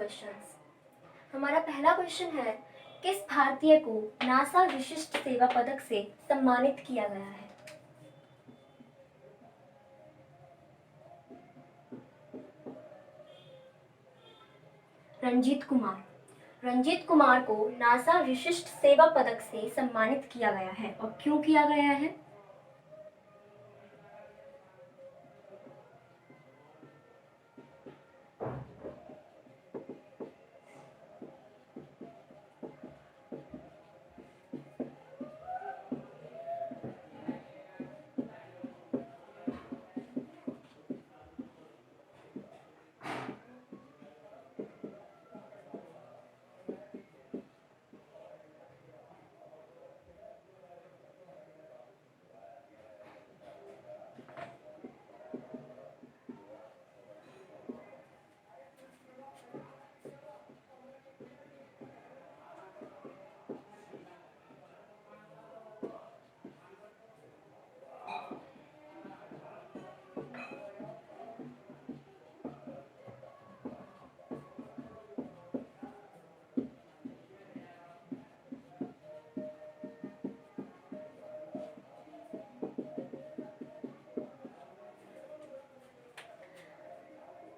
Questions. हमारा पहला question है, किस भारतीय को नासा विशिष्ट सेवा पदक से सम्मानित किया गया है? रंजीत कुमार। रंजीत कुमार को नासा विशिष्ट सेवा पदक से सम्मानित किया गया है और क्यों किया गया है?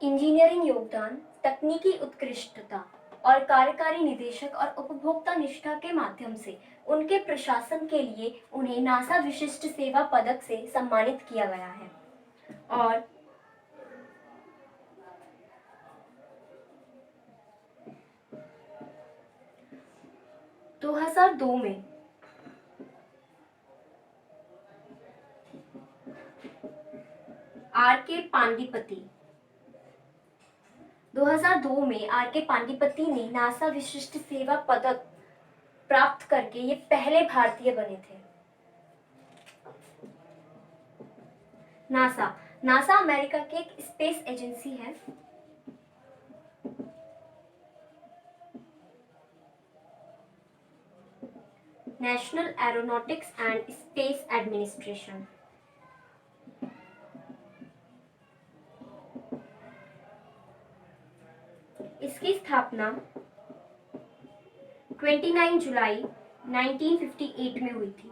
इंजीनियरिंग योगदान, तकनीकी उत्कृष्टता और कार्यकारी निदेशक और उपभोक्ता निष्ठा के माध्यम से उनके प्रशासन के लिए उन्हें नासा विशिष्ट सेवा पदक से सम्मानित किया गया है। और दो 2002 में आर.के. पांडिपति 2002 में आर.के. पांडिपति ने नासा विशिष्ट सेवा पदक प्राप्त करके ये पहले भारतीय बने थे। नासा अमेरिका की एक स्पेस एजेंसी है। National aeronautics and space administration. इसकी स्थापना 29 जुलाई 1958 में हुई थी।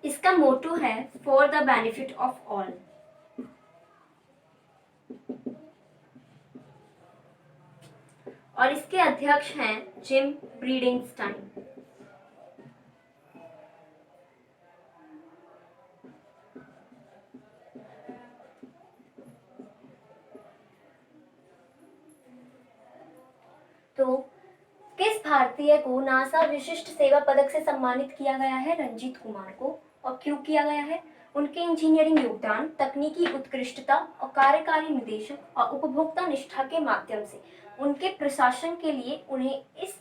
इसका मोटो है for the benefit of all. और इसके अध्यक्ष हैं जिम ब्रीडिंगस्टाइन। तो किस भारतीय को नासा विशिष्ट सेवा पदक से सम्मानित किया गया है? रंजीत कुमार को। और क्यों किया गया है? उनके इंजीनियरिंग योगदान, तकनीकी उत्कृष्टता और कार्यकारी निदेशक और उपभोक्ता निष्ठा के माध्यम से उनके प्रशासन के लिए उन्हें इस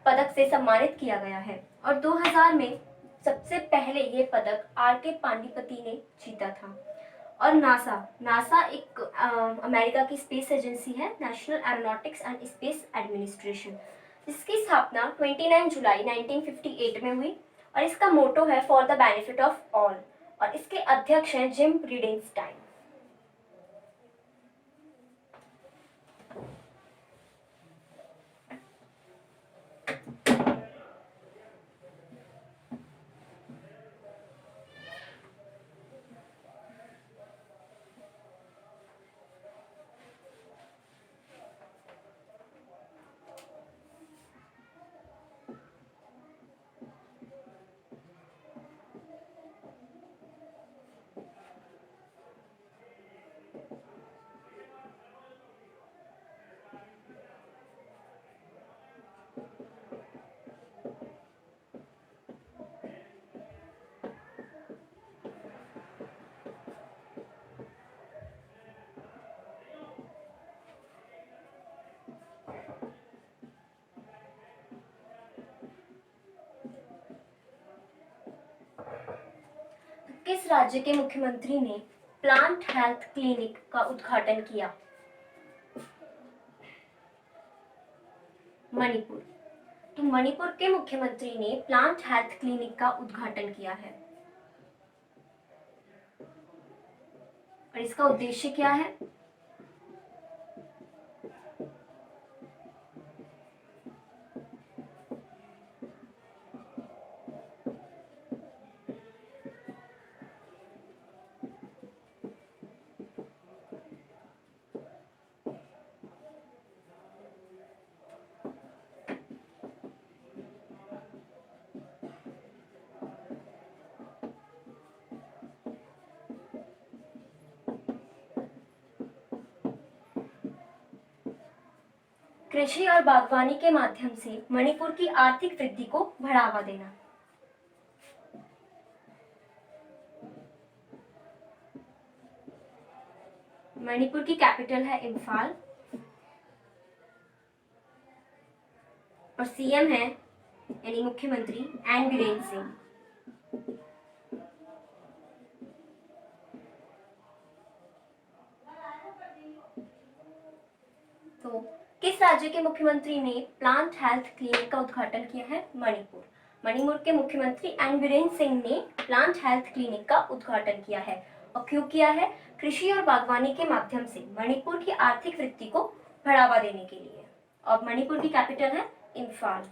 पदक से सम्मानित किया गया है। और 2000 में सबसे पहले ये पदक आर.के. पांडिपति ने जीता था। और नासा एक अमेरिका की स्पेस एजेंसी है, national aeronautics and space administration, जिसकी स्थापना 29 जुलाई 1958 में हुई। और इसका मोटो है for the benefit of all. और इसके अध्यक्ष हैं जिम ब्रीडिंगस्टाइन। किस राज्य के मुख्यमंत्री ने प्लांट हेल्थ क्लिनिक का उद्घाटन किया? मणिपुर। तो मणिपुर के मुख्यमंत्री ने प्लांट हेल्थ क्लिनिक का उद्घाटन किया है और इसका उद्देश्य क्या है? कृषि और बागवानी के माध्यम से मणिपुर की आर्थिक वृद्धि को बढ़ावा देना। मणिपुर की कैपिटल है इम्फाल और सीएम है यानी मुख्यमंत्री एन बीरेन सिंह। तो किस राज्य के मुख्यमंत्री ने प्लांट हेल्थ क्लिनिक का उद्घाटन किया है? मणिपुर। मणिपुर के मुख्यमंत्री एन बीरेन सिंह ने प्लांट हेल्थ क्लिनिक का उद्घाटन किया है और क्यों किया है? कृषि और बागवानी के माध्यम से मणिपुर की आर्थिक वृद्धि को बढ़ावा देने के लिए। और मणिपुर की कैपिटल है इम्फाल।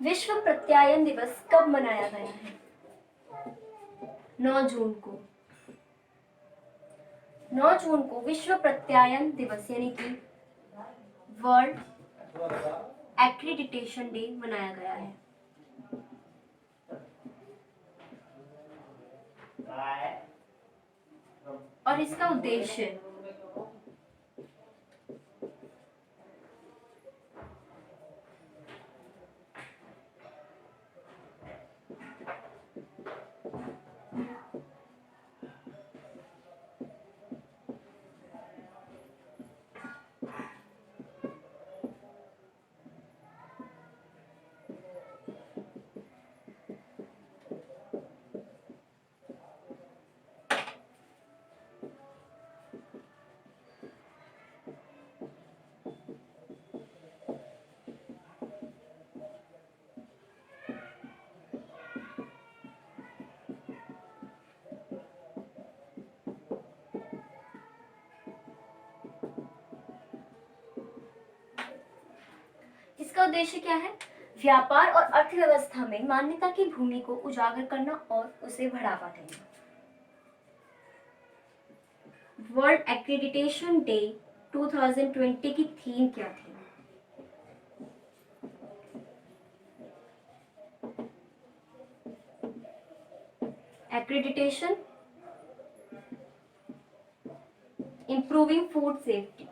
विश्व प्रत्यायन दिवस कब मनाया गया है? 9 जून को। 9 जून को विश्व प्रत्यायन दिवस यानी कि वर्ल्ड एक्रीडिटेशन डे मनाया गया है। और इसका उद्देश्य इसका उद्देश्य क्या है? व्यापार और अर्थव्यवस्था में मान्यता की भूमि को उजागर करना और उसे बढ़ावा देना। वर्ल्ड एक्रीडिटेशन डे 2020 की थीम क्या थी? Accreditation, improving food safety.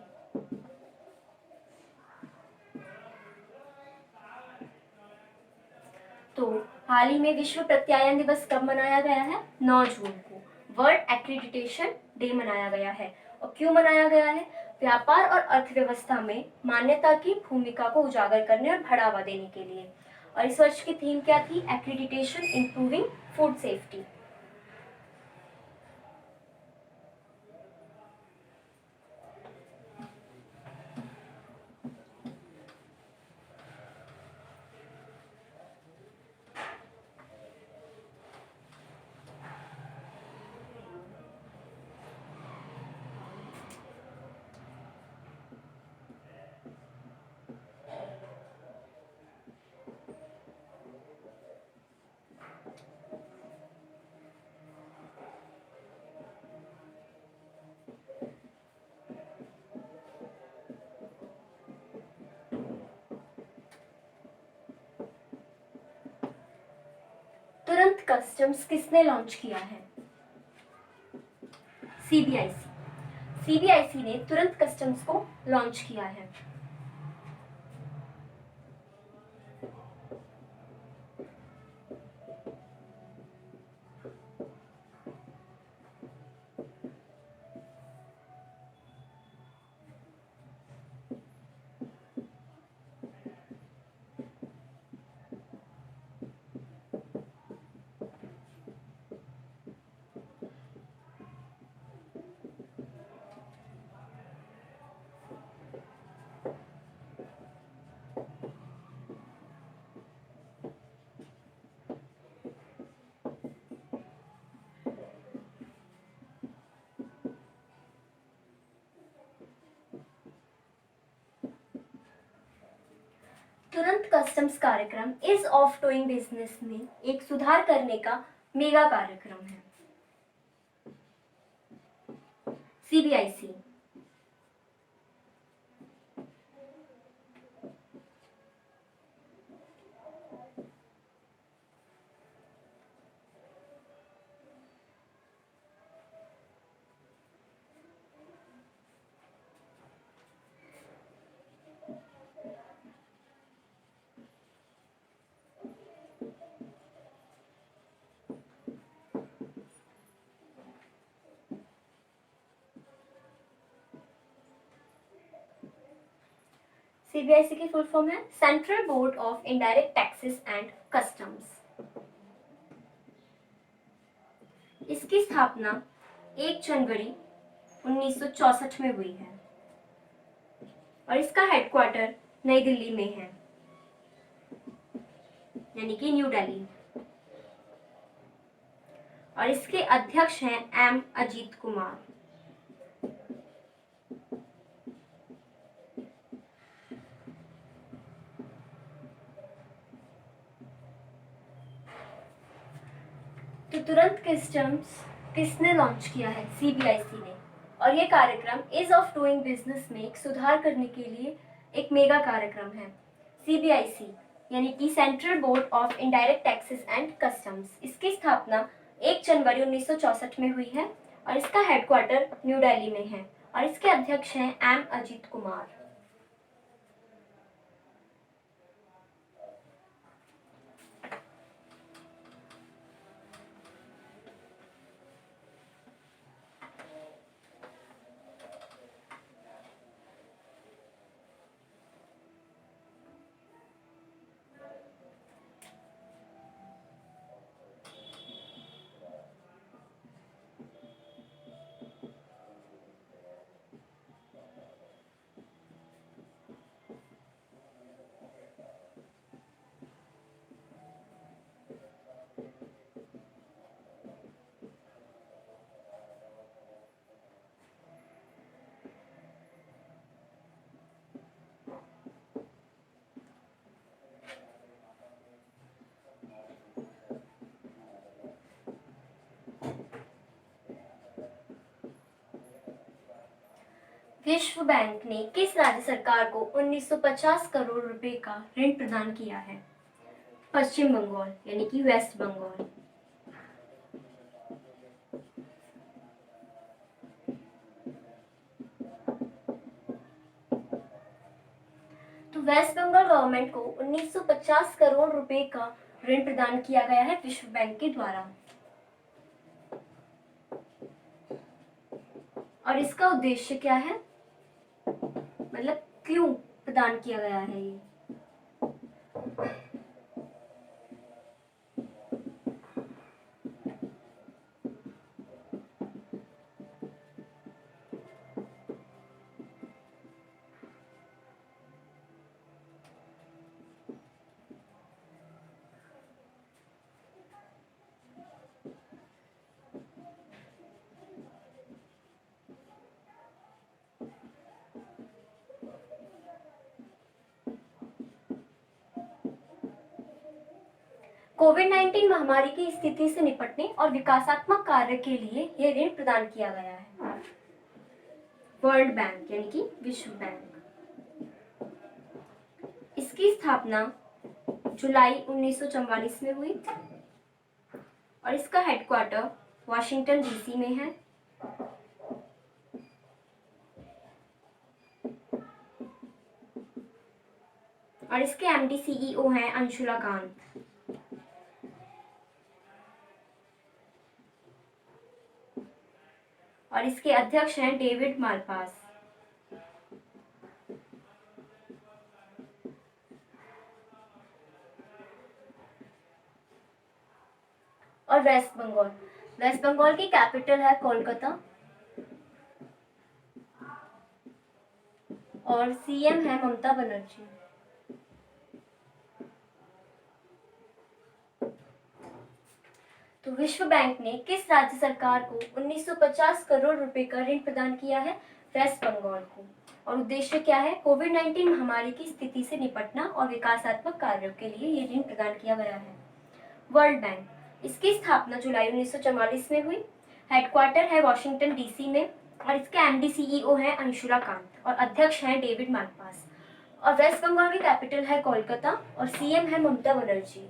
तो हाल ही में विश्व प्रत्यायन दिवस कब मनाया गया है? 9 जून को वर्ल्ड एक्रीडिटेशन डे मनाया गया है। और क्यों मनाया गया है? व्यापार और अर्थव्यवस्था में मान्यता की भूमिका को उजागर करने और बढ़ावा देने के लिए। और इस वर्ष की थीम क्या थी? Accreditation, improving food safety. तुरंत कस्टम्स किसने लॉन्च किया है? सीबीआईसी। सीबीआईसी ने तुरंत कस्टम्स को लॉन्च किया है? तुरंत कस्टम्स कार्यक्रम इज ऑफ डूइंग बिजनेस में एक सुधार करने का मेगा कार्यक्रम है। सीबीआईसी। सीबीआईसी की फुल फॉर्म है central board of indirect taxes and customs. इसकी स्थापना 1 जनवरी 1964 में हुई है और इसका हेडक्वार्टर नई दिल्ली में है, यानी कि न्यू दिल्ली। और इसके अध्यक्ष हैं एम अजीत कुमार। तो तुरंत कस्टम्स किसने लॉन्च किया है? सीबीआईसी ने। और ये कार्यक्रम इज ऑफ डूइंग बिजनेस में एक सुधार करने के लिए एक मेगा कार्यक्रम है। सीबीआईसी यानी कि central board of indirect taxes and customs, इसकी स्थापना 1 जनवरी 1964 में हुई है और इसका हेडक्वार्टर न्यू दिल्ली में है और इसके अध्यक्ष हैं एम अजीत कुमार। विश्व बैंक ने किस राज्य सरकार को 1950 करोड़ रुपए का ऋण प्रदान किया है? पश्चिम बंगाल यानी कि वेस्ट बंगाल। तो वेस्ट बंगाल गवर्नमेंट को 1950 करोड़ रुपए का ऋण प्रदान किया गया है विश्व बैंक के द्वारा। और इसका उद्देश्य क्या है, मतलब क्यों प्रदान किया गया है ये? कोविड-19 महामारी की स्थिति से निपटने और विकासात्मक कार्य के लिए यह ऋण प्रदान किया गया है। वर्ल्ड बैंक यानी कि विश्व बैंक। इसकी स्थापना जुलाई 1944 में हुई और इसका हेडक्वार्टर वाशिंगटन डीसी में है। और इसके एमडी सीईओ हैं अंशुला कांत। और इसके अध्यक्ष हैं डेविड मालपास। और वेस्ट बंगाल, वेस्ट बंगाल की कैपिटल है कोलकाता और सीएम है ममता बनर्जी। तो विश्व बैंक ने किस राज्य सरकार को 1950 करोड़ रुपए का ऋण प्रदान किया है? वेस्ट बंगाल को। और उद्देश्य क्या है? कोविड-19 महामारी की स्थिति से निपटना और विकासात्मक कार्यों के लिए ये ऋण प्रदान किया गया है। वर्ल्ड बैंक, इसकी स्थापना जुलाई 1944 में हुई। हेडक्वार्टर है वॉशिंगटन डीसी में और इसके एमडी सीईओ है अंशुला कांत और अध्यक्ष हैं डेविड मालपास। और वेस्ट बंगाल की कैपिटल है कोलकाता और सीएम है ममता बनर्जी।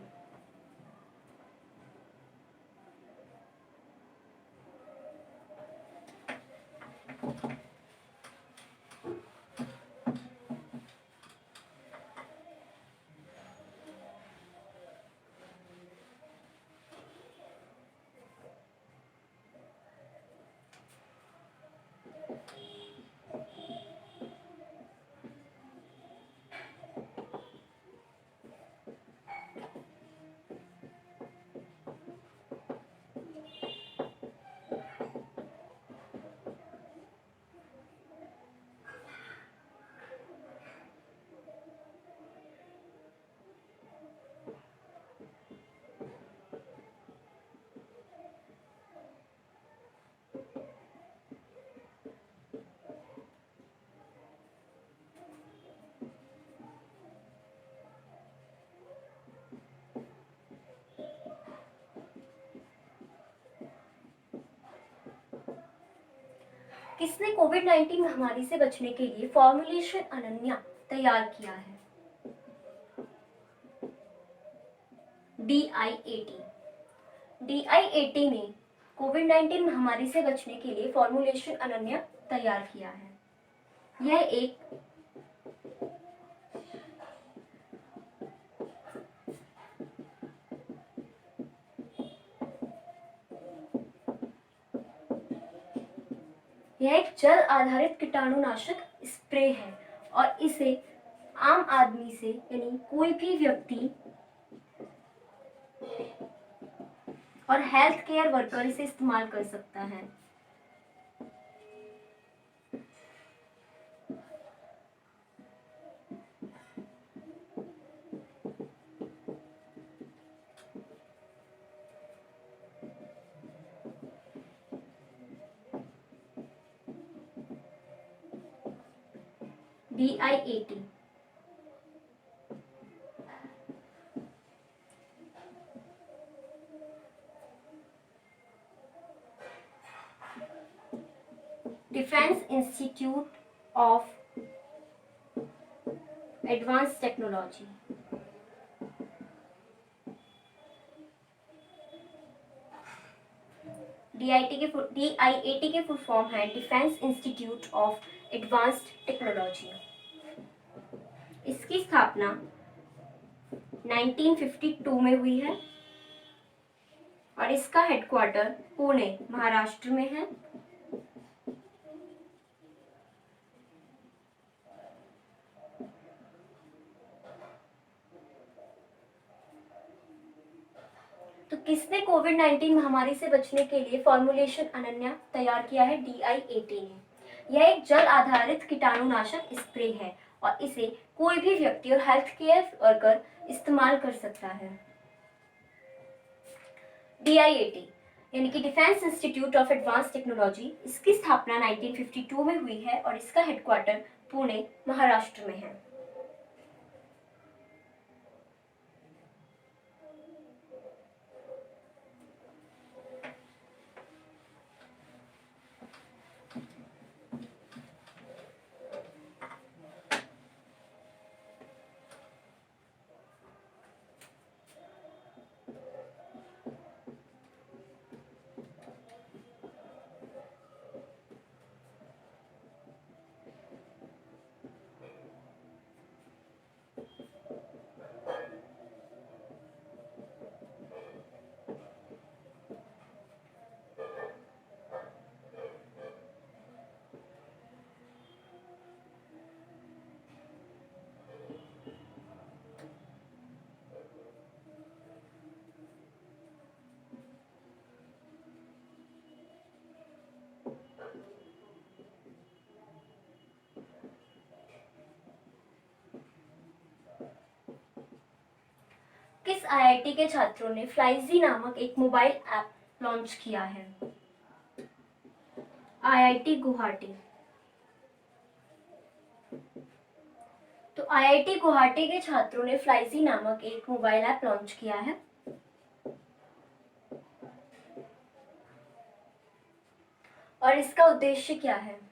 किसने कोविड-19 महामारी से बचने के लिए फॉर्मुलेशन अनन्या तैयार किया है? DIAT। DIAT ने कोविड-19 महामारी से बचने के लिए फॉर्मुलेशन अनन्या तैयार किया है। यह एक जल आधारित कीटाणुनाशक स्प्रे है और इसे आम आदमी से यानी कोई भी व्यक्ति और हेल्थ केयर वर्कर इसे इस्तेमाल कर सकता है। DIAT। Defence institute of advance technology. DIAT के फुल फॉर्म है defence institute of advanced technology. इसकी स्थापना 1952 में हुई है और इसका हेडक्वार्टर पुणे महाराष्ट्र में है। तो किसने कोविड-19 महामारी से बचने के लिए फॉर्मुलेशन अनन्या तैयार किया है? DIAT ने। यह एक जल आधारित कीटाणुनाशक स्प्रे है और इसे कोई भी व्यक्ति और हेल्थ केयर वर्कर इस्तेमाल कर सकता है। DIAT यानी कि defence institute of advance technology, इसकी स्थापना 1952 में हुई है और इसका हेडक्वार्टर पुणे महाराष्ट्र में है। आईआईटी के छात्रों ने फ्लाइजी नामक एक मोबाइल ऐप लॉन्च किया है? आईआईटी गुवाहाटी। तो आईआईटी गुवाहाटी के छात्रों ने फ्लाइजी नामक एक मोबाइल ऐप लॉन्च किया है। और इसका उद्देश्य क्या है?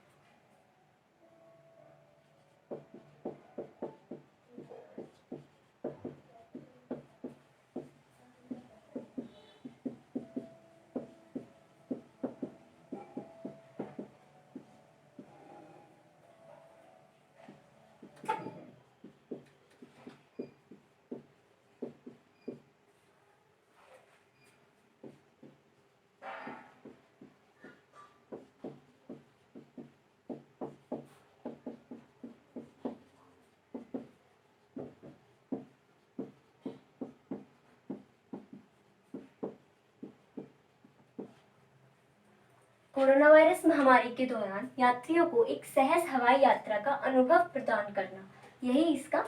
कोरोना वायरस महामारी के दौरान यात्रियों को एक सहज हवाई यात्रा का अनुभव प्रदान करना, यही इसका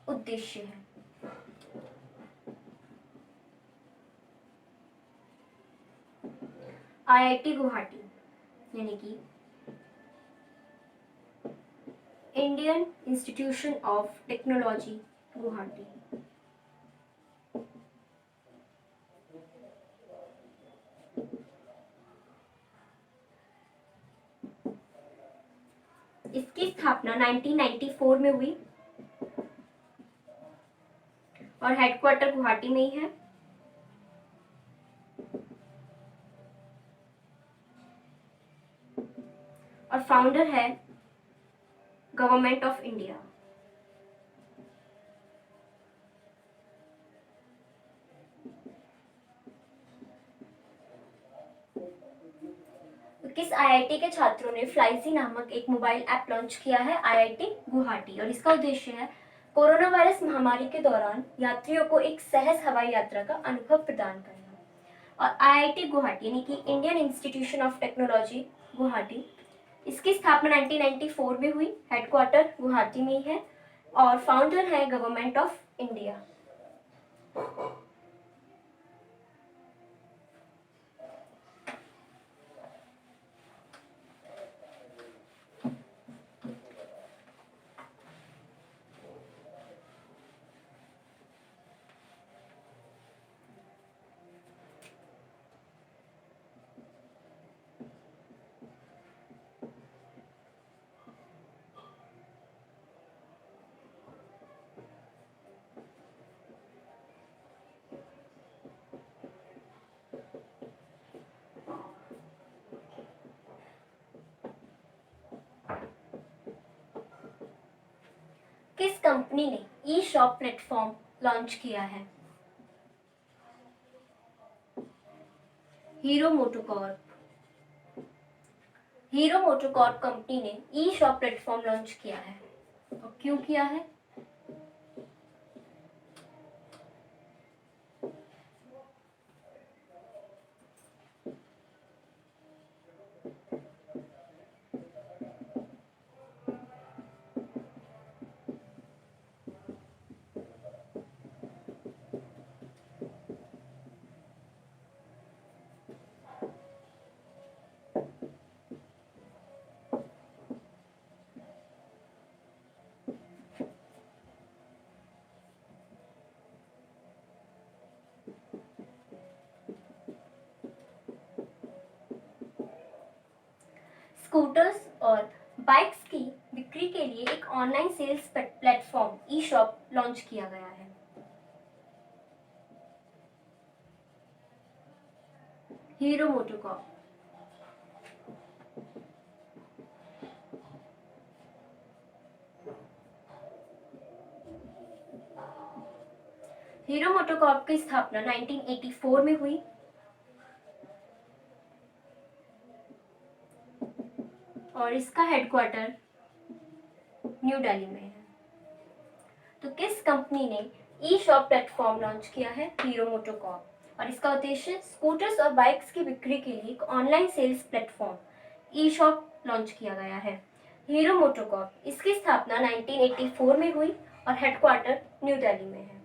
उद्देश्य है। आईआईटी गुवाहाटी यानी कि Indian institution of technology Guwahati. इसकी स्थापना 1994 में हुई और हेडक्वार्टर गुवाहाटी में ही है। और फाउंडर है गवर्नमेंट ऑफ इंडिया। तो किस आईआईटी के छात्रों ने फ्लाइजी नामक एक मोबाइल ऐप लॉन्च किया है? आईआईटी गुवाहाटी। और इसका उद्देश्य है कोरोना वायरस महामारी के दौरान यात्रियों को एक सहज हवाई यात्रा का अनुभव प्रदान करना। और आईआईटी गुवाहाटी यानी कि Indian institution of technology Guwahati, इसकी स्थापना 1994 में हुई, हेडक्वार्टर गुवाहाटी में ही है और फाउंडर है गवर्नमेंट ऑफ इंडिया। किस कंपनी ने ई शॉप प्लेटफॉर्म लॉन्च किया है? Hero MotoCorp. Hero MotoCorp company ने ई शॉप प्लेटफॉर्म लॉन्च किया है और क्यों किया है? स्कूटर्स और बाइक्स की बिक्री के लिए एक ऑनलाइन सेल्स प्लेटफॉर्म ई शॉप लॉन्च किया गया है। Hero MotoCorp. हीरो मोटोकॉर्प की स्थापना 1984 में हुई और इसका हेडक्वार्टर न्यू दिल्ली में है। तो किस कंपनी ने ई शॉप प्लेटफॉर्म लॉन्च किया है? Hero MotoCorp. और इसका उद्देश्य स्कूटर्स और बाइक्स की बिक्री के लिए एक ऑनलाइन सेल्स प्लेटफॉर्म ई शॉप लॉन्च किया गया है। हीरो मोटोकॉर्प, इसकी स्थापना 1984 में हुई और हेडक्वार्टर न्यू दिल्ली में है।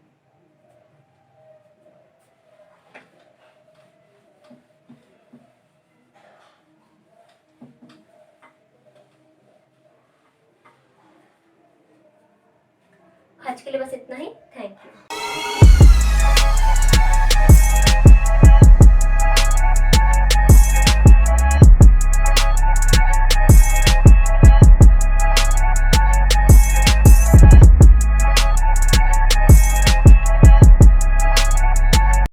आज के लिए बस इतना ही। Thank you.